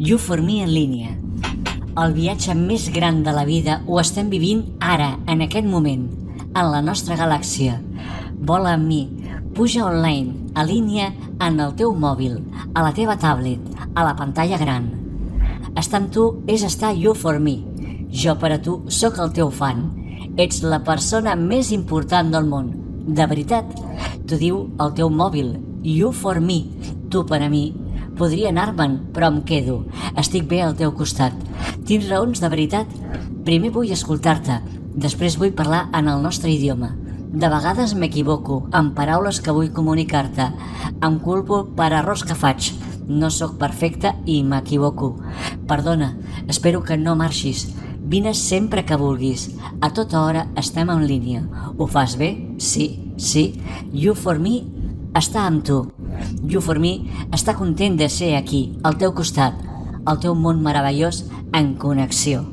You for Me en línia. El viatge més gran de la vida ho estem vivint ara, en aquest moment, en la nostra galàxia. Vola amb mi, puja online, a línia en el teu mòbil, a la teva tablet, a la pantalla gran. Estar amb tu és estar You for Me. Jo per a tu sóc el teu fan. Ets la persona més important del món. De veritat, t'ho diu el teu mòbil. You for Me. Tu per a mi. Podria anar-me'n, però em quedo. Estic bé al teu costat. Tens raons de veritat? Primer vull escoltar-te, després vull parlar en el nostre idioma. De vegades m'equivoco amb paraules que vull comunicar-te. Em culpo per errors que faig. No sóc perfecta i m'equivoco. Perdona, espero que no marxis. Vine sempre que vulguis. A tota hora estem en línia. Ho fas bé? Sí, sí. You for Me està amb tu. You for Me està content de ser aquí, al teu costat, al teu món meravellós en connexió.